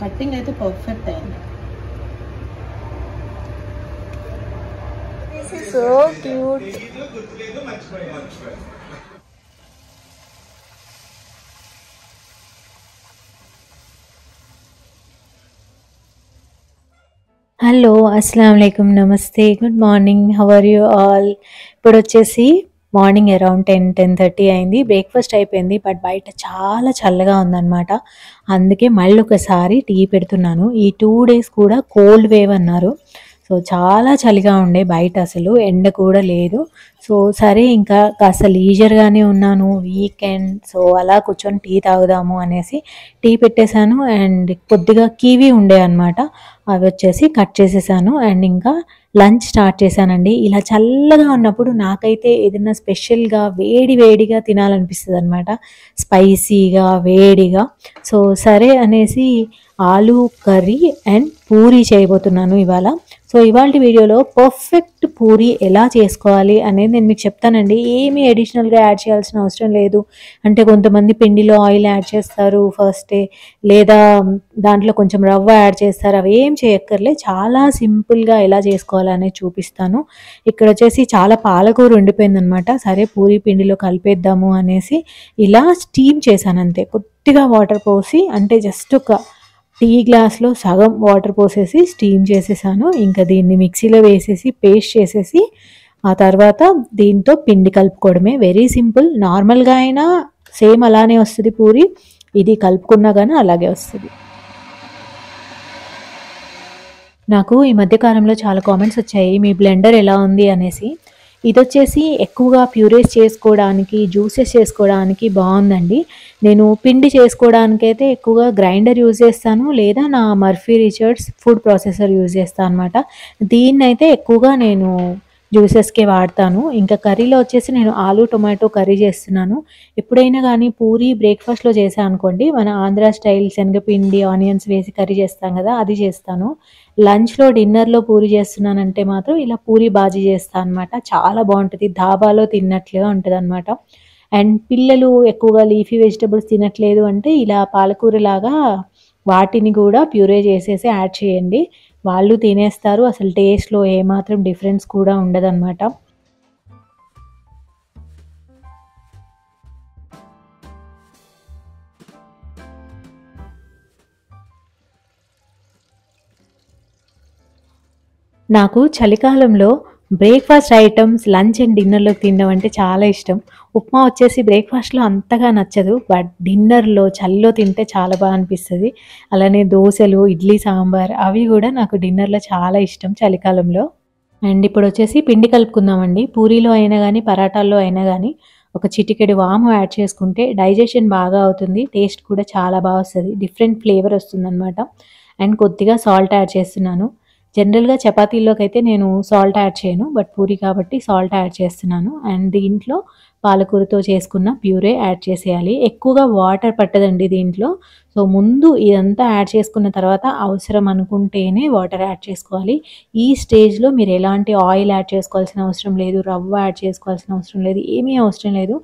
Cutting అయితే perfect అయింది. So cute. Hello, అస్సలాము అలైకుం, నమస్తే, good morning, how are you all? ఇప్పుడు వచ్చేసి మార్నింగ్ అరౌండ్ 10-10:30 అయింది. బ్రేక్ఫాస్ట్ అయిపోయింది, బట్ బయట చాలా చల్లగా ఉందన్నమాట. అందుకే మళ్ళీ ఒకసారి టీ పెడుతున్నాను. ఈ 2 days కూడా కోల్డ్ వేవ్ అన్నారు. సో చాలా చలిగా ఉండే బయట, అసలు ఎండ కూడా లేదు. సో సరే ఇంకా కాస్త లీజర్గానే ఉన్నాను, వీకెండ్, సో అలా కూర్చొని టీ తాగుదాము అనేసి టీ పెట్టేశాను. అండ్ కొద్దిగా కివీ ఉండే అనమాట, అవి వచ్చేసి కట్ చేసేసాను. అండ్ ఇంకా లంచ్ స్టార్ట్ చేశానండి. ఇలా చల్లగా ఉన్నప్పుడు నాకైతే ఏదైనా స్పెషల్గా వేడి వేడిగా తినాలనిపిస్తుంది అనమాట, స్పైసీగా వేడిగా. సో సరే అనేసి ఆలూ కర్రీ అండ్ పూరీ చేయబోతున్నాను ఇవాళ. సో ఇవాళ వీడియోలో పర్ఫెక్ట్ పూరీ ఎలా చేసుకోవాలి అనేది నేను మీకు చెప్తానండి. ఏమీ అడిషనల్గా యాడ్ చేయాల్సిన అవసరం లేదు. అంటే కొంతమంది పిండిలో ఆయిల్ యాడ్ చేస్తారు ఫస్టే, లేదా దాంట్లో కొంచెం రవ్వ యాడ్ చేస్తారు. అవి ఏం చేయక్కర్లే, చాలా సింపుల్గా ఎలా చేసుకోవాలి అనేది చూపిస్తాను. ఇక్కడ వచ్చేసి చాలా పాలకూర ఉండిపోయిందనమాట. సరే పూరీ పిండిలో కలిపేద్దాము అనేసి ఇలా స్టీమ్ చేశాను అంతే. కొద్దిగా వాటర్ పోసి, అంటే జస్ట్ ఒక టీ గ్లాస్లో సగం వాటర్ పోసేసి స్టీమ్ చేసేసాను. ఇంకా దీన్ని మిక్సీలో వేసేసి పేస్ట్ చేసేసి ఆ తర్వాత దీంతో పిండి కలుపుకోవడమే. Very simple. నార్మల్గా అయినా సేమ్ అలానే వస్తుంది పూరి, ఇది కలుపుకున్నా కానీ అలాగే వస్తుంది. నాకు ఈ మధ్యకాలంలో చాలా కామెంట్స్ వచ్చాయి, మీ బ్లెండర్ ఎలా ఉంది అనేసి. ఇది వచ్చేసి ఎక్కువగా ప్యూరేస్ చేసుకోవడానికి, జ్యూసెస్ చేసుకోవడానికి బాగుందండి. నేను పిండి చేసుకోవడానికైతే ఎక్కువగా గ్రైండర్ యూజ్ చేస్తాను, లేదా నా Murphy Richards food processor use చేస్తాను అనమాట. దీన్నైతే ఎక్కువగా నేను జ్యూసెస్కే వాడతాను. ఇంకా కర్రీలో వచ్చేసి నేను ఆలూ టొమాటో కర్రీ చేస్తున్నాను. ఎప్పుడైనా కానీ పూరి బ్రేక్ఫాస్ట్లో చేసాను అనుకోండి, మన ఆంధ్ర స్టైల్ శనగపిండి ఆనియన్స్ వేసి కర్రీ చేస్తాం కదా, అది చేస్తాను. లంచ్లో డిన్నర్లో పూరి చేస్తున్నానంటే మాత్రం ఇలా పూరి బాజీ చేస్తాను అనమాట. చాలా బాగుంటుంది, ధాబాలో తిన్నట్లుగా ఉంటుంది అనమాట. అండ్ పిల్లలు ఎక్కువగా లీఫీ వెజిటబుల్స్ తినట్లేదు అంటే ఇలా పాలకూరలాగా వాటిని కూడా ప్యూరే చేసేసి యాడ్ చేయండి, వాళ్ళు తినేస్తారు. అసలు టేస్ట్లో ఏమాత్రం డిఫరెన్స్ కూడా ఉండదన్నమాట. నాకు చలికాలంలో బ్రేక్ఫాస్ట్ ఐటమ్స్ లంచ్ అండ్ డిన్నర్లోకి తినడం అంటే చాలా ఇష్టం. ఉప్మా వచ్చేసి బ్రేక్ఫాస్ట్లో అంతగా నచ్చదు, బట్ డిన్నర్లో చలిలో తింటే చాలా బాగా అనిపిస్తుంది. అలానే దోశలు, ఇడ్లీ సాంబార్ అవి కూడా నాకు డిన్నర్లో చాలా ఇష్టం చలికాలంలో. అండ్ ఇప్పుడు వచ్చేసి పిండి కలుపుకుందామండి. పూరీలో అయినా కానీ పరాటాల్లో అయినా కానీ ఒక చిటికెడు వాము యాడ్ చేసుకుంటే డైజెషన్ బాగా అవుతుంది, టేస్ట్ కూడా చాలా బాగా వస్తుంది, డిఫరెంట్ ఫ్లేవర్ వస్తుందన్నమాట. అండ్ కొద్దిగా సాల్ట్ యాడ్ చేస్తున్నాను. జనరల్గా చపాతీల్లోకి అయితే నేను సాల్ట్ యాడ్ చేయను, బట్ పూరి కాబట్టి సాల్ట్ యాడ్ చేస్తున్నాను. అండ్ దీంట్లో పాలకూరతో చేసుకున్న ప్యూరే యాడ్ చేసేయాలి. ఎక్కువగా వాటర్ పట్టదండి దీంట్లో. సో ముందు ఇదంతా యాడ్ చేసుకున్న తర్వాత అవసరం అనుకుంటేనే వాటర్ యాడ్ చేసుకోవాలి. ఈ స్టేజ్లో మీరు ఎలాంటి ఆయిల్ యాడ్ చేసుకోవాల్సిన అవసరం లేదు, రవ్వ యాడ్ చేసుకోవాల్సిన అవసరం లేదు, ఏమీ అవసరం లేదు.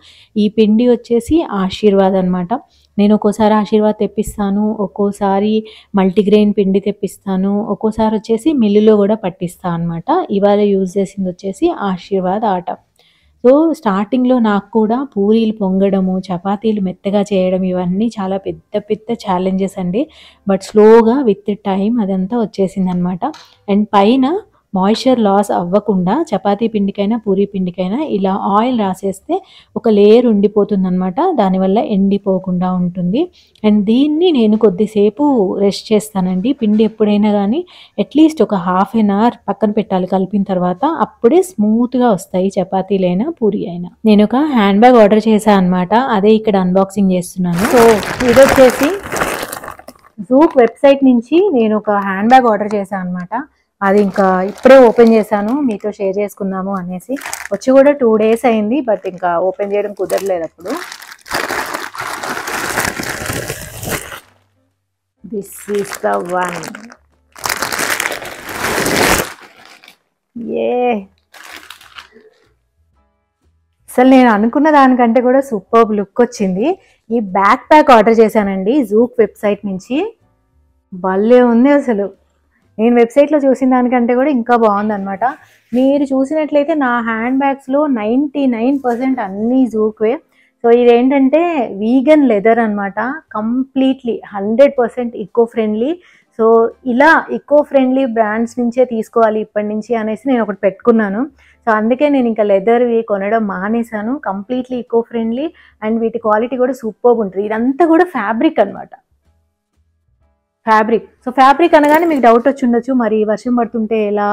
ఈ పిండి వచ్చేసి ఆశీర్వాద్ అనమాట. నేను ఒక్కోసారి ఆశీర్వాద్ తెప్పిస్తాను, ఒక్కోసారి మల్టీగ్రెయిన్ పిండి తెప్పిస్తాను, ఒక్కోసారి వచ్చేసి మిల్లులో కూడా పట్టిస్తాను అనమాట. ఇవాళ యూజ్ చేసింది వచ్చేసి ఆశీర్వాద్ ఆట. సో స్టార్టింగ్లో నాకు కూడా పూరీలు పొంగడము, చపాతీలు మెత్తగా చేయడం ఇవన్నీ చాలా పెద్ద పెద్ద ఛాలెంజెస్ అండి. బట్ స్లోగా విత్ టైం అదంతా వచ్చేసిందనమాట. అండ్ పైన మాయిశ్చర్ లాస్ అవ్వకుండా చపాతీ పిండికైనా పూరీ పిండికైనా ఇలా ఆయిల్ రాసేస్తే ఒక లేయర్ ఉండిపోతుందనమాట, దానివల్ల ఎండిపోకుండా ఉంటుంది. అండ్ దీన్ని నేను కొద్దిసేపు రెస్ట్ చేస్తానండి. పిండి ఎప్పుడైనా కానీ అట్లీస్ట్ ఒక హాఫ్ అన్ అవర్ పక్కన పెట్టాలి కలిపిన తర్వాత, అప్పుడే స్మూత్గా వస్తాయి చపాతీలైనా పూరీ అయినా. నేను ఒక హ్యాండ్ బ్యాగ్ ఆర్డర్ చేశాను అనమాట, అదే ఇక్కడ అన్బాక్సింగ్ చేస్తున్నాను. సో ఇది వచ్చేసి జూక్ వెబ్సైట్ నుంచి నేను ఒక హ్యాండ్ బ్యాగ్ ఆర్డర్ చేశాను అనమాట. అది ఇంకా ఇప్పుడే ఓపెన్ చేశాను, మీతో షేర్ చేసుకుందాము అనేసి. వచ్చి కూడా 2 days అయింది, బట్ ఇంకా ఓపెన్ చేయడం కుదరలేదు అప్పుడు. This is the one. అసలు నేను అనుకున్న దానికంటే కూడా సూపర్ లుక్ వచ్చింది. ఈ బ్యాక్ ప్యాక్ ఆర్డర్ చేశానండి జూక్ వెబ్సైట్ నుంచి. భలే ఉంది అసలు. నేను వెబ్సైట్లో చూసిన దానికంటే కూడా ఇంకా బాగుందన్నమాట. మీరు చూసినట్లయితే నా హ్యాండ్ బ్యాగ్స్లో 99% అన్నీ జూక్వే. సో ఇదేంటంటే వీగన్ లెదర్ అనమాట, కంప్లీట్లీ 100% ఈకో ఫ్రెండ్లీ. సో ఇలా ఈకో ఫ్రెండ్లీ బ్రాండ్స్ నుంచే తీసుకోవాలి ఇప్పటి నుంచి అనేసి నేను ఒకటి పెట్టుకున్నాను. సో అందుకే నేను ఇంకా లెదర్వి కొనడం మానేశాను. కంప్లీట్లీ ఈకో ఫ్రెండ్లీ అండ్ వీటి క్వాలిటీ కూడా సూపర్గా ఉంటుంది. ఇదంతా కూడా ఫ్యాబ్రిక్ అనమాట, ఫ్యాబ్రిక్. సో ఫ్యాబ్రిక్ అనగానే మీకు డౌట్ వచ్చి ఉండొచ్చు, మరి వర్షం పడుతుంటే ఎలా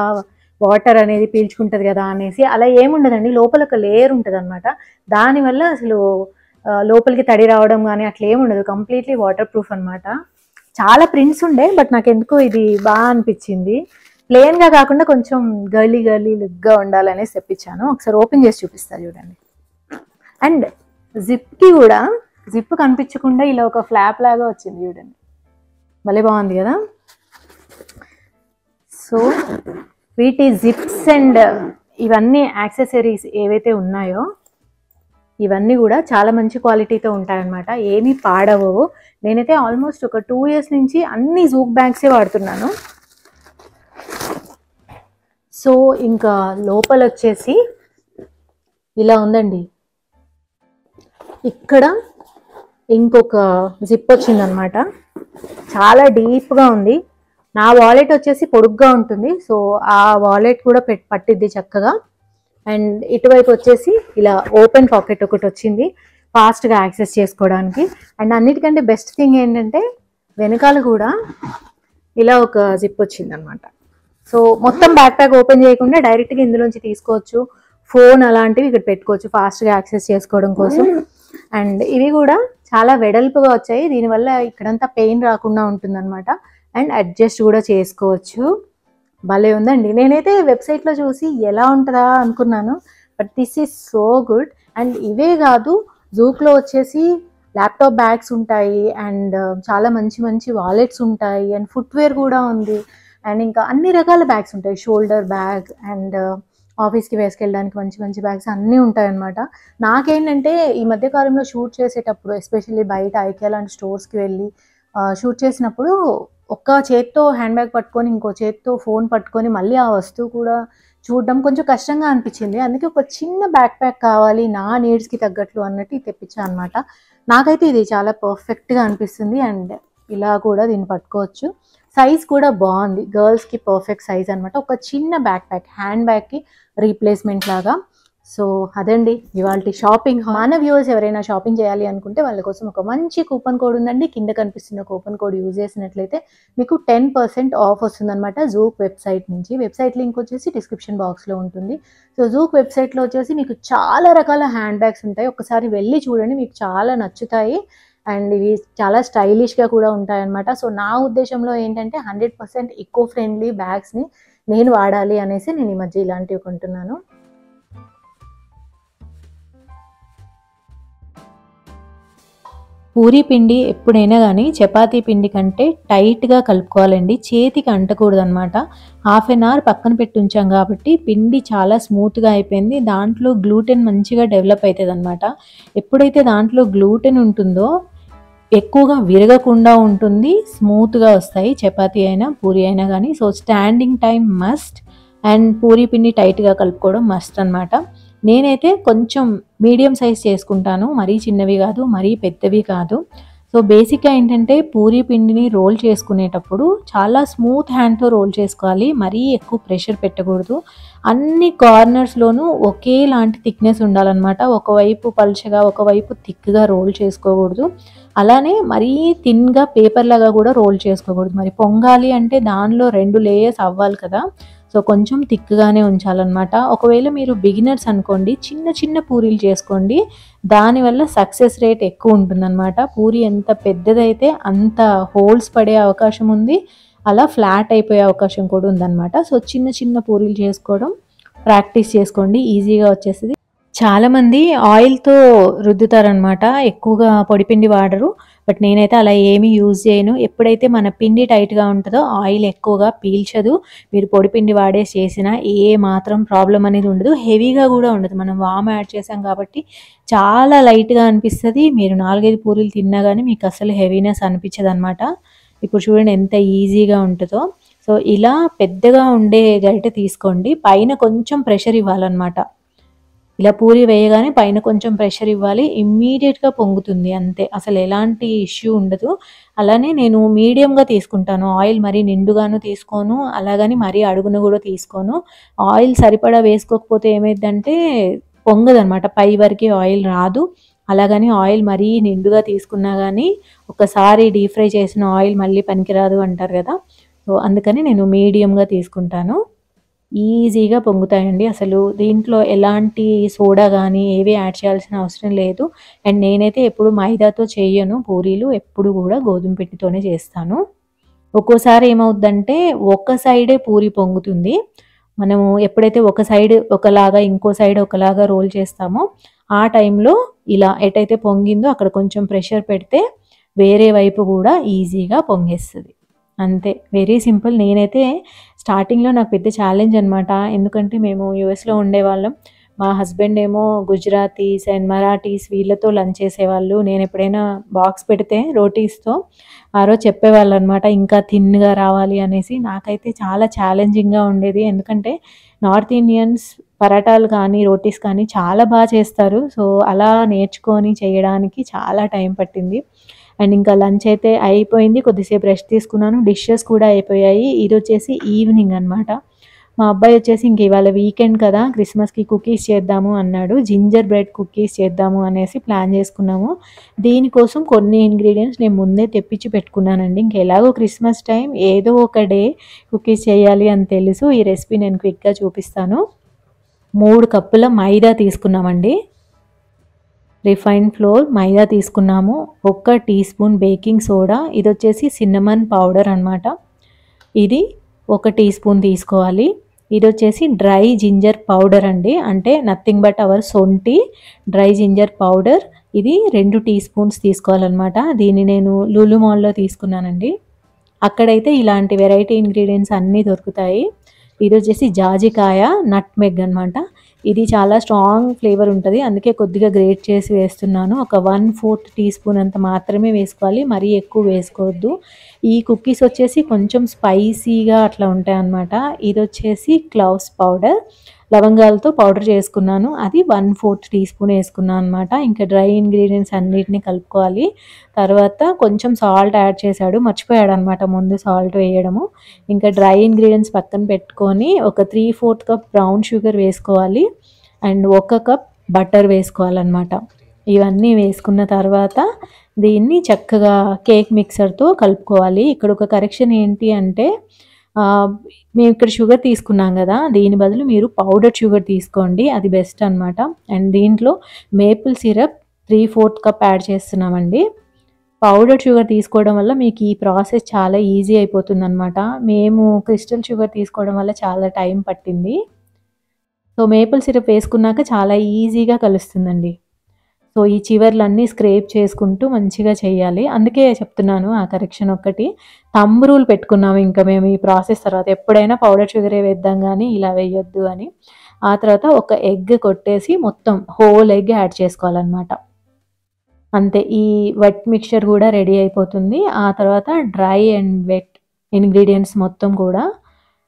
వాటర్ అనేది పీల్చుకుంటుంది కదా అనేసి. అలా ఏముండదండి, లోపల ఒక లేయర్ ఉంటుంది అనమాట. దానివల్ల అసలు లోపలికి తడి రావడం కానీ అట్లా ఏముండదు, కంప్లీట్లీ వాటర్ ప్రూఫ్ అనమాట. చాలా ప్రింట్స్ ఉండే, బట్ నాకు ఎందుకో ఇది బాగా అనిపించింది. ప్లెయిన్గా కాకుండా కొంచెం గర్లీ లుక్గా ఉండాలనేసి తెప్పించాను. ఒకసారి ఓపెన్ చేసి చూపిస్తాను చూడండి. అండ్ జిప్కి కూడా జిప్ కనిపించకుండా ఇలా ఒక ఫ్లాప్ లాగా వచ్చింది చూడండి, భలే బాగుంది కదా. సో వీటి జిప్స్ అండ్ ఇవన్నీ యాక్సెసరీస్ ఏవైతే ఉన్నాయో ఇవన్నీ కూడా చాలా మంచి క్వాలిటీతో ఉంటాయన్నమాట, ఏమీ పాడవవు. నేనైతే ఆల్మోస్ట్ ఒక 2 years నుంచి అన్ని జూక్ బ్యాగ్సే వాడుతున్నాను. సో ఇంకా లోపల వచ్చేసి ఇలా ఉందండి, ఇక్కడ ఇంకొక జిప్ వచ్చిందనమాట, చాలా డీప్గా ఉంది. నా వాలెట్ వచ్చేసి పొడుగ్గా ఉంటుంది, సో ఆ వాలెట్ కూడా పట్టిద్ది చక్కగా. అండ్ ఇటువైపు వచ్చేసి ఇలా ఓపెన్ పాకెట్ ఒకటి వచ్చింది ఫాస్ట్గా యాక్సెస్ చేసుకోవడానికి. అండ్ అన్నిటికంటే బెస్ట్ థింగ్ ఏంటంటే వెనకాల కూడా ఇలా ఒక జిప్ వచ్చింది అనమాట. సో మొత్తం బ్యాక్ ప్యాక్ ఓపెన్ చేయకుండా డైరెక్ట్గా ఇందులోంచి తీసుకోవచ్చు. ఫోన్ అలాంటివి ఇక్కడ పెట్టుకోవచ్చు ఫాస్ట్గా యాక్సెస్ చేసుకోవడం కోసం. అండ్ ఇవి కూడా చాలా వెడల్పుగా వచ్చాయి, దీనివల్ల ఇక్కడంతా పెయిన్ రాకుండా ఉంటుందన్నమాట. అండ్ అడ్జస్ట్ కూడా చేసుకోవచ్చు. భలే ఉందండి. నేనైతే వెబ్సైట్లో చూసి ఎలా ఉంటుందా అనుకున్నాను, but this is so good. And ఇవే కాదు, జూక్లో వచ్చేసి ల్యాప్టాప్ బ్యాగ్స్ ఉంటాయి, అండ్ చాలా మంచి మంచి వాలెట్స్ ఉంటాయి, అండ్ ఫుట్వేర్ కూడా ఉంది, అండ్ ఇంకా అన్ని రకాల బ్యాగ్స్ ఉంటాయి. షోల్డర్ బ్యాగ్ అండ్ ఆఫీస్కి వేసుకెళ్ళడానికి మంచి మంచి బ్యాగ్స్ అన్నీ ఉంటాయన్నమాట. నాకేంటంటే ఈ మధ్యకాలంలో షూట్ చేసేటప్పుడు ఎస్పెషల్లీ బయట ఐకియా లాంటి స్టోర్స్కి వెళ్ళి షూట్ చేసినప్పుడు ఒక్క చేత్తో హ్యాండ్ బ్యాగ్ పట్టుకొని ఇంకో చేత్తో ఫోన్ పట్టుకొని మళ్ళీ ఆ వస్తువు కూడా చూడడం కొంచెం కష్టంగా అనిపించింది. అందుకే ఒక చిన్న బ్యాక్ ప్యాక్ కావాలి నా నీడ్స్కి తగ్గట్లు అన్నట్టు తెప్పించాను అనమాట. నాకైతే ఇది చాలా పర్ఫెక్ట్గా అనిపిస్తుంది. అండ్ ఇలా కూడా దీన్ని పట్టుకోవచ్చు. సైజ్ కూడా బాగుంది, గర్ల్స్కి పర్ఫెక్ట్ సైజ్ అనమాట. ఒక చిన్న బ్యాక్ ప్యాక్, హ్యాండ్ బ్యాగ్కి రీప్లేస్మెంట్ లాగా. సో అదండి ఇవాళ షాపింగ్. మన వ్యూవర్స్ ఎవరైనా షాపింగ్ చేయాలి అనుకుంటే వాళ్ళ కోసం ఒక మంచి కూపన్ కోడ్ ఉందండి. కింద కనిపిస్తున్న కూపన్ కోడ్ యూజ్ చేసినట్లయితే మీకు 10% ఆఫ్ వస్తుందన్నమాట జూక్ వెబ్సైట్ నుంచి. వెబ్సైట్ లింక్ వచ్చేసి డిస్క్రిప్షన్ బాక్స్లో ఉంటుంది. సో జూక్ వెబ్సైట్లో వచ్చేసి మీకు చాలా రకాల హ్యాండ్ బ్యాగ్స్ ఉంటాయి, ఒకసారి వెళ్ళి చూడండి, మీకు చాలా నచ్చుతాయి. అండ్ ఇవి చాలా స్టైలిష్గా కూడా ఉంటాయన్నమాట. సో నా ఉద్దేశంలో ఏంటంటే 100% ఈకో ఫ్రెండ్లీ బ్యాగ్స్ని నేను వాడాలి అనేసి నేను ఈ మధ్య ఇలాంటివి కొంటున్నాను. పూరీ పిండి ఎప్పుడైనా కానీ చపాతీ పిండి కంటే టైట్గా కలుపుకోవాలండి, చేతికి అంటకూడదు అనమాట. 1/2 hour పక్కన పెట్టి ఉంచాం కాబట్టి పిండి చాలా స్మూత్గా అయిపోయింది. దాంట్లో గ్లూటెన్ మంచిగా డెవలప్ అవుతుంది అనమాట. ఎప్పుడైతే దాంట్లో గ్లూటెన్ ఉంటుందో ఎక్కువగా విరగకుండా ఉంటుంది, స్మూత్గా వస్తాయి చపాతీ అయినా పూరీ అయినా కానీ. So standing time must, and Puri పిండి టైట్గా కలుపుకోవడం మస్ట్ అనమాట. నేనైతే కొంచెం మీడియం సైజ్ చేసుకుంటాను, మరీ చిన్నవి కాదు మరీ పెద్దవి కాదు. సో బేసిక్గా ఏంటంటే పూరీ పిండిని రోల్ చేసుకునేటప్పుడు చాలా స్మూత్ హ్యాండ్తో రోల్ చేసుకోవాలి, మరీ ఎక్కువ ప్రెషర్ పెట్టకూడదు. అన్ని కార్నర్స్లోనూ ఒకేలాంటి థిక్నెస్ ఉండాలన్నమాట. ఒకవైపు పల్చగా ఒకవైపు థిక్గా రోల్ చేసుకోకూడదు. అలానే మరీ థిన్గా పేపర్ లాగా కూడా రోల్ చేసుకోకూడదు. మరి పొంగాలి అంటే దానిలో 2 లేయర్స్ అవ్వాలి కదా, సో కొంచెం థిక్గానే ఉంచాలన్నమాట. ఒకవేళ మీరు బిగినర్స్ అనుకోండి, చిన్న చిన్న పూరీలు చేసుకోండి, దానివల్ల సక్సెస్ రేట్ ఎక్కువ ఉంటుందన్నమాట. పూరీ ఎంత పెద్దదైతే అంత హోల్స్ పడే అవకాశం ఉంది, అలా ఫ్లాట్ అయిపోయే అవకాశం కూడా ఉందన్నమాట. సో చిన్న చిన్న పూరీలు చేసుకోవడం ప్రాక్టీస్ చేసుకోండి, ఈజీగా వచ్చేస్తుంది. చాలామంది ఆయిల్తో రుద్దుతారనమాట, ఎక్కువగా పొడిపిండి వాడరు. బట్ నేనైతే అలా ఏమీ యూజ్ చేయను. ఎప్పుడైతే మన పిండి టైట్గా ఉంటుందో ఆయిల్ ఎక్కువగా పీల్చదు. మీరు పొడిపిండి వాడేసి చేసినా ఏ మాత్రం ప్రాబ్లం అనేది ఉండదు, హెవీగా కూడా ఉండదు. మనం వామ్ యాడ్ చేసాం కాబట్టి చాలా లైట్గా అనిపిస్తుంది. మీరు 4-5 పూరీలు తిన్నా కానీ మీకు అసలు హెవీనెస్ అనిపించదు అనమాట. ఇప్పుడు చూడండి ఎంత ఈజీగా ఉంటుందో. సో ఇలా పెద్దగా ఉండే గరిటె తీసుకోండి. పైన కొంచెం ప్రెషర్ ఇవ్వాలన్నమాట. ఇలా పూరి వేయగానే పైన కొంచెం ప్రెషర్ ఇవ్వాలి. ఇమ్మీడియేట్‌గా పొంగుతుంది అంతే. అసలు ఎలాంటి ఇష్యూ ఉండదు. అలానే నేను మీడియంగా తీసుకుంటాను. ఆయిల్ మరీ నిండుగాను తీసుకోను. అలాగని మరీ అడుగున గూడా తీసుకోను. ఆయిల్ సరిపడా వేసుకోకపోతే ఏమైద్దంటే పొంగదనమాట. పై వరకి ఆయిల్ రాదు. అలాగని ఆయిల్ మరీ నిండుగా తీసుకున్నా గానీ ఒకసారి డీప్ ఫ్రై చేసిన ఆయిల్ మళ్ళీ పనికిరాదు అంటారు గదా! సో, అందుకని నేను మీడియంగా తీసుకుంటాను. ఈజీగా పొంగుతాయండి. అసలు దీంట్లో ఎలాంటి సోడా గానీ, ఏవి యాడ్ చేయాల్సిన అవసరం లేదు. అండ్ నేనైతే ఎప్పుడు మైదాతో చెయ్యను పూరీలు. ఎప్పుడు గూడా గోధుమ పిండితోనే చేస్తాను. ఒక్కోసారి ఏమవుద్దంటే, ఒక సైడే పూరి పొంగుతుంది. మనము ఎప్పుడైతే ఒక సైడ్ ఒకలాగా, ఇంకో సైడ్ ఒకలాగా రోల్ చేస్తామో, ఆ టైంలో ఇలా ఎటైతే పొంగిందో అక్కడ కొంచెం ప్రెషర్ పెడితే, వేరే వైపు గూడా ఈజీగా పొంగేస్తది. అంతే. Very simple. నేనైతే స్టార్టింగ్‌లో నాకు పెద్ద ఛాలెంజ్ అనమాట. ఎందుకంటే మేము యూఎస్‌లో ఉండేవాళ్ళం. మా హస్బెండ్ ఏమో గుజరాతీస్ అండ్ మరాఠీస్ వీళ్ళతో లంచ్ చేసేవాళ్ళు. నేనెప్పుడైనా బాక్స్ పెడితే రోటీస్‌తో ఆ రోజు చెప్పేవాళ్ళనమాట ఇంకా థిన్‌గా రావాలి అనేసి. నాకైతే చాలా ఛాలెంజింగ్‌గా ఉండేది. ఎందుకంటే నార్త్ ఇండియన్స్ పరాటాలు కానీ, రోటీస్ కానీ చాలా చేస్తారు. సో, అలా నేర్చుకొని చేయడానికి చాలా టైం పట్టింది. అండ్ ఇంకా లంచ్ అయితే అయిపోయింది. కొద్దిసేపు రెస్ట్ తీసుకున్నాను. డిషెస్ కూడా అయిపోయాయి. ఇదొచ్చేసి ఈవినింగ్ అనమాట. మా అబ్బాయి వచ్చేసి ఇంక ఇవాళ వీకెండ్ కదా! క్రిస్మస్‌కి కుకీస్ చేద్దాము అన్నాడు. జింజర్ బ్రెడ్ కుకీస్ చేద్దాము అనేసి ప్లాన్ చేసుకున్నాము. దీనికోసం కొన్ని ఇంగ్రీడియెంట్స్ నేను ముందే తెప్పించి పెట్టుకున్నానండి. ఇంక ఎలాగో క్రిస్మస్ టైం ఏదో ఒక డే కుకీస్ చేయాలి అని తెలుసు. ఈ రెసిపీ నేను క్విక్‌గా చూపిస్తాను. 3 కప్పుల మైదా తీసుకున్నామండి. రిఫైన్డ్ ఫ్లోర్ మైదా తీసుకున్నాము. 1 టీ స్పూన్ బేకింగ్ సోడా. ఇదొచ్చేసి సిన్నమన్ పౌడర్ అనమాట. ఇది 1 టీ స్పూన్ తీసుకోవాలి. ఇదొచ్చేసి డ్రై జింజర్ పౌడర్ అండి. అంటే నథింగ్ బట్ అవర్ సొంటి డ్రై జింజర్ పౌడర్. ఇది 2 టీ స్పూన్స్ తీసుకోవాలన్నమాట. దీన్ని నేను లులు మాల్‌లో తీసుకున్నానండి. అక్కడైతే ఇలాంటి వెరైటీ ఇంగ్రీడియెంట్స్ అన్నీ దొరుకుతాయి. ఇదొచ్చేసి జాజికాయ, నట్‌మెగ్ అనమాట. ఇది చాలా స్ట్రాంగ్ ఫ్లేవర్ ఉంటది. అందుకే కొద్దిగా గ్రేట్ చేసి వేస్తున్నాను. ఒక 1/4 టీ స్పూన్ అంత మాత్రమే వేసుకోవాలి. మరీ ఎక్కువ వేసుకోవద్దు. ఈ కుకీస్ వచ్చేసి కొంచెం స్పైసీగా అట్లా ఉంటాయన్నమాట. ఇదొచ్చేసి క్లవ్స్ పౌడర్. లవంగాలతో పౌడర్ చేసుకున్నాను. అది 1/4 టీ స్పూన్ వేసుకున్నాను అనమాట. ఇంకా డ్రై ఇంగ్రీడియెంట్స్ అన్నిటిని కలుపుకోవాలి. తర్వాత కొంచెం సాల్ట్ యాడ్ చేశాడు. మర్చిపోయాడనమాట ముందు సాల్ట్ వేయడము. ఇంకా డ్రై ఇంగ్రీడియెంట్స్ పక్కన పెట్టుకొని ఒక 3/4 కప్ బ్రౌన్ షుగర్ వేసుకోవాలి. అండ్ 1 కప్ బటర్ వేసుకోవాలన్నమాట. ఇవన్నీ వేసుకున్న తర్వాత దీన్ని చక్కగా కేక్ మిక్సర్‌తో కలుపుకోవాలి. ఇక్కడ ఒక కరెక్షన్ ఏంటి అంటే మేము ఇక్కడ షుగర్ తీసుకున్నాం గదా! దీని బదులు మీరు పౌడర్ షుగర్ తీసుకోండి. అది బెస్ట్ అనమాట. అండ్ దీంట్లో మేపుల్ సిరప్ 3/4 కప్ యాడ్ చేస్తున్నామండి. పౌడర్ షుగర్ తీసుకోవడం వల్ల మీకు ఈ ప్రాసెస్ చాలా ఈజీ అయిపోతుందనమాట. మేము క్రిస్టల్ షుగర్ తీసుకోవడం వల్ల చాలా టైం పట్టింది. సో, మేపుల్ సిరప్ వేసుకున్నాక చాలా ఈజీగా కలుస్తుందండి. సో, ఈ చివర్లన్నీ స్క్రేప్ చేసుకుంటూ మంచిగా చేయాలి. అందుకే చెప్తున్నాను ఆ కరెక్షన్ ఒక్కటి. థంబ్ రూల్ పెట్టుకున్నాము ఇంకా మేము ఈ ప్రాసెస్ తర్వాత. ఎప్పుడైనా పౌడర్ షుగరే వేద్దాం గానీ ఇలా వేయొద్దు అని. ఆ తర్వాత ఒక ఎగ్ కొట్టేసి మొత్తం హోల్ ఎగ్ యాడ్ చేసుకోవాలనమాట. అంతే. ఈ వెట్ మిక్స్చర్ గూడా రెడీ అయిపోతుంది. ఆ తర్వాత డ్రై అండ్ వెట్ ఇంగ్రీడియెంట్స్ మొత్తం కూడా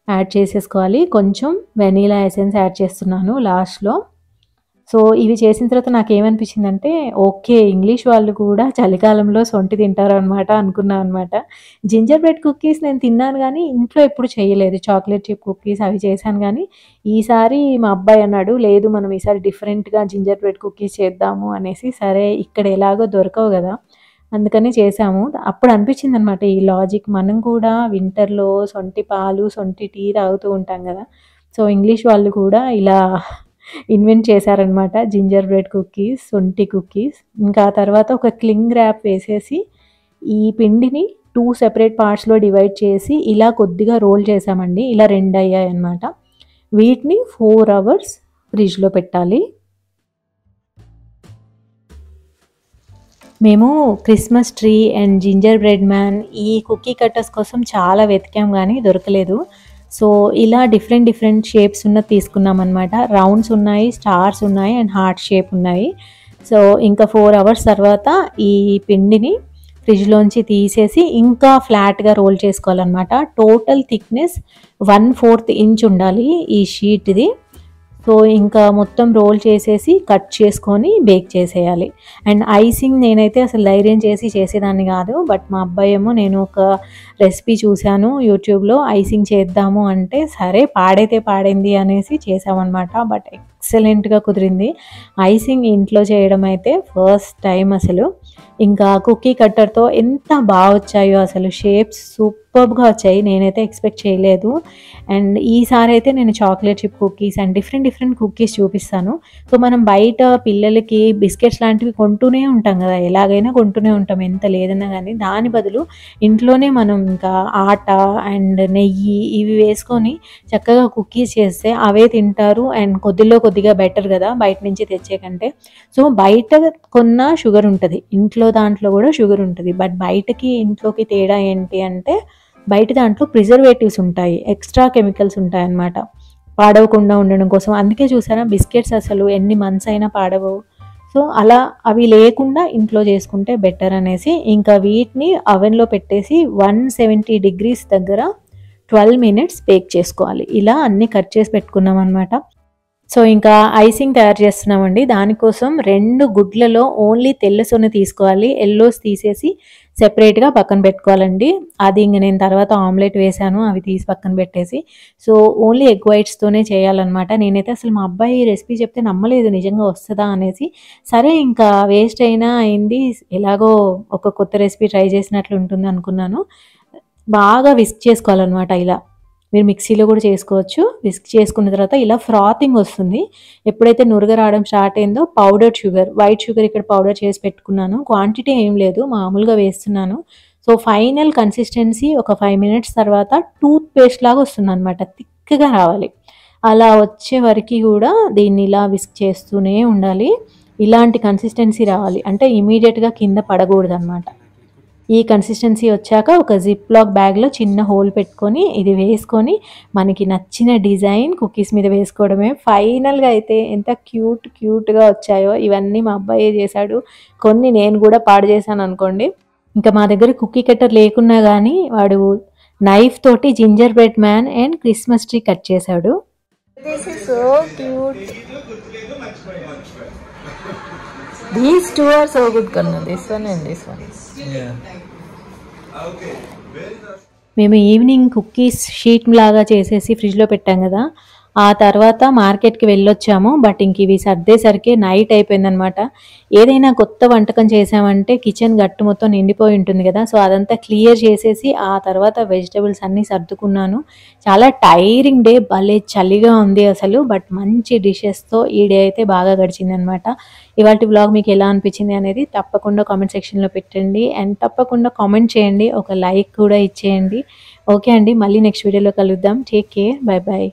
యాడ్ చేసేసుకోవాలి. కొంచెం వెనిలా ఎసెన్స్ యాడ్ చేస్తున్నాను లాస్ట్‌లో. సో, ఇవి చేసిన తర్వాత నాకేమనిపించిందంటే, ఓకే. ఇంగ్లీష్ వాళ్ళు కూడా చలికాలంలో సొంటి తింటారనమాట అనుకున్నా అనమాట. జింజర్ బ్రెడ్ కుకీస్ నేను తిన్నాను గానీ, ఇంట్లో ఎప్పుడు చేయలేదు. చాక్లేట్ చిప్ కుకీస్ అవి చేశాను గానీ, ఈసారి మా అబ్బాయి అన్నాడు, లేదు మనం ఈసారి డిఫరెంట్‌గా జింజర్ బ్రెడ్ కుకీస్ చేద్దాము అనేసి, సరే ఇక్కడ ఎలాగో దొరకవు గదా! అందుకని చేశాము. అప్పుడు అనిపించిందనమాట ఈ లాజిక్. మనం కూడా వింటర్‌లో సొంటి పాలు, సొంటి టీ తాగుతూ ఉంటాం గదా! సో, ఇంగ్లీష్ వాళ్ళు కూడా ఇలా ఇన్వెంట్ చేశారనమాట. జింజర్ బ్రెడ్ కుకీస్, శొంఠి కుకీస్. ఇంకా ఆ తర్వాత ఒక క్లింగ్ ర్యాప్ వేసేసి, ఈ పిండిని 2 సెపరేట్ పార్ట్స్‌లో డివైడ్ చేసి, ఇలా కొద్దిగా రోల్ చేశామండి. ఇలా 2 అయ్యాయన్నమాట. వీటిని 4 అవర్స్ ఫ్రిడ్జ్‌లో పెట్టాలి. మేము Christmas tree and ginger bread man ఈ కుకీ కట్టర్స్ కోసం చాలా వెతికాం గానీ దొరకలేదు. సో, ఇలా డిఫరెంట్ షేప్స్ ఉన్నది తీసుకున్నామనమాట. రౌండ్స్ ఉన్నాయి, స్టార్స్ ఉన్నాయి అండ్ హార్ట్ షేప్ ఉన్నాయి. సో, ఇంకా 4 అవర్స్ తర్వాత ఈ పిండిని ఫ్రిడ్జ్లోంచి తీసేసి ఇంకా ఫ్లాట్గా రోల్ చేసుకోవాలన్నమాట. టోటల్ థిక్నెస్ 1/4 ఇంచ్ ఉండాలి ఈ షీట్ది. సో ఇంకా మొత్తం రోల్ చేసేసి కట్ చేసుకొని బేక్ చేసేయాలి. అండ్ ఐసింగ్ నేనైతే అసలు ధైర్యం చేసి చేసేదాన్ని కాదు. బట్ మా అబ్బాయి ఏమో నేను ఒక రెసిపీ చూశాను యూట్యూబ్లో ఐసింగ్ చేద్దాము అంటే, సరే పాడైతే పాడింది అనేసి చేసామన్నమాట. బట్ ఎక్సలెంట్గా కుదిరింది. ఐసింగ్ ఇంట్లో చేయడం అయితే ఫస్ట్ టైం అసలు. ఇంకా కుకీ కట్టర్తో ఎంత బాగా వచ్చాయో అసలు, షేప్స్ సూపర్గా వచ్చాయి. నేనైతే ఎక్స్పెక్ట్ చేయలేదు. అండ్ ఈసారి అయితే నేను chocolate chip cookies and different cookies చూపిస్తాను. సో మనం బయట పిల్లలకి బిస్కెట్స్ లాంటివి కొంటూనే ఉంటాం కదా, ఎలాగైనా కొంటూనే ఉంటాం ఎంత లేదన్నా కానీ. దాని బదులు ఇంట్లోనే మనం ఇంకా ఆట అండ్ నెయ్యి ఇవి వేసుకొని చక్కగా కుకీస్ చేస్తే అవే తింటారు. అండ్ కొద్దిగా బెటర్ కదా బయట నుంచి తెచ్చే కంటే. సో బయట కొన్న షుగర్ ఉంటుంది, ఇంట్లో దాంట్లో కూడా షుగర్ ఉంటుంది. బట్ బయటకి ఇంట్లోకి తేడా ఏంటి అంటే, బయట దాంట్లో ప్రిజర్వేటివ్స్ ఉంటాయి, ఎక్స్ట్రా కెమికల్స్ ఉంటాయి అన్నమాట, పాడవకుండా ఉండడం కోసం. అందుకే చూసారా బిస్కెట్స్ అసలు ఎన్ని మంత్స్ అయినా పాడవవు. సో అలా అవి లేకుండా ఇంట్లో చేసుకుంటే బెటర్ అనేసి ఇంకా వీటిని అవెన్లో పెట్టేసి 170 degrees దగ్గర 12 minutes బేక్ చేసుకోవాలి. ఇలా అన్నీ కట్ చేసి పెట్టుకున్నాం అనమాట. సో ఇంకా ఐసింగ్ తయారు చేస్తున్నామండి. దానికోసం 2 గుడ్లలో ఓన్లీ తెల్ల సొన తీసుకోవాలి, ఎల్లోస్ తీసేసి సెపరేట్గా పక్కన పెట్టుకోవాలండి. అది ఇంక నేను తర్వాత ఆమ్లెట్ వేసాను, అవి తీసి పక్కన పెట్టేసి. సో ఓన్లీ ఎగ్ వైట్స్తోనే చేయాలన్నమాట. నేనైతే అసలు మా అబ్బాయి రెసిపీ చెప్తే నమ్మలేదు నిజంగా వస్తుందా అనేసి. సరే ఇంకా వేస్ట్ అయినా అయింది, ఎలాగో ఒక కొత్త రెసిపీ ట్రై చేసినట్లు ఉంటుంది అనుకున్నాను. బాగా విస్క్ చేసుకోవాలన్నమాట. ఇలా మీరు మిక్సీలో కూడా చేసుకోవచ్చు. విస్క్ చేసుకున్న తర్వాత ఇలా ఫ్రాతింగ్ వస్తుంది. ఎప్పుడైతే నురగ రావడం స్టార్ట్ అయిందో పౌడర్ షుగర్, వైట్ షుగర్ ఇక్కడ పౌడర్ చేసి పెట్టుకున్నాను. క్వాంటిటీ ఏం లేదు, మామూలుగా వేస్తున్నాను. సో ఫైనల్ కన్సిస్టెన్సీ ఒక 5 minutes తర్వాత టూత్ పేస్ట్ లాగా వస్తుంది అనమాట, థిక్గా రావాలి. అలా వచ్చే వరకు కూడా దీన్ని ఇలా విస్క్ చేస్తూనే ఉండాలి. ఇలాంటి కన్సిస్టెన్సీ రావాలి అంటే ఇమీడియట్గా కింద పడకూడదు అనమాట. ఈ కన్సిస్టెన్సీ వచ్చాక ఒక జిప్ లాక్ బ్యాగ్లో చిన్న హోల్ పెట్టుకొని ఇది వేసుకొని మనకి నచ్చిన డిజైన్ కుకీస్ మీద వేసుకోవడమే. ఫైనల్గా అయితే ఎంత క్యూట్గా వచ్చాయో. ఇవన్నీ మా అబ్బాయి చేశాడు, కొన్ని నేను కూడా పాడు చేశాను అనుకోండి. ఇంకా మా దగ్గర కుకీ కట్టర్ లేకున్నా కానీ వాడు నైఫ్ తోటి ginger bread man and Christmas tree cut చేశాడు. This is so cute. These two are so good, Kanna. This one and this one. Yeah. మేము ఈవినింగ్ కుకీస్ షీట్ లాగా చేసేసి ఫ్రిడ్జ్లో పెట్టాం కదా, ఆ తర్వాత మార్కెట్కి వెళ్ళొచ్చాము. బట్ ఇంక ఇవి సర్దేసరికి నైట్ అయిపోయిందనమాట. ఏదైనా కొత్త వంటకం చేసామంటే కిచెన్ గట్టు మొత్తం నిండిపోయి ఉంటుంది కదా. సో అదంతా క్లియర్ చేసేసి ఆ తర్వాత వెజిటబుల్స్ అన్నీ సర్దుకున్నాను. చాలా టైరింగ్ డే, భలే చలిగా ఉంది అసలు. బట్ మంచి డిషెస్తో ఈ డే అయితే బాగా గడిచిందనమాట. ఇవాళ వ్లాగ్ మీకు ఎలా అనిపించింది అనేది తప్పకుండా కామెంట్ సెక్షన్లో పెట్టండి. అండ్ తప్పకుండా కామెంట్ చేయండి, ఒక లైక్ కూడా ఇచ్చేయండి. ఓకే అండి, మళ్ళీ నెక్స్ట్ వీడియోలో కలుద్దాం. Take care, by.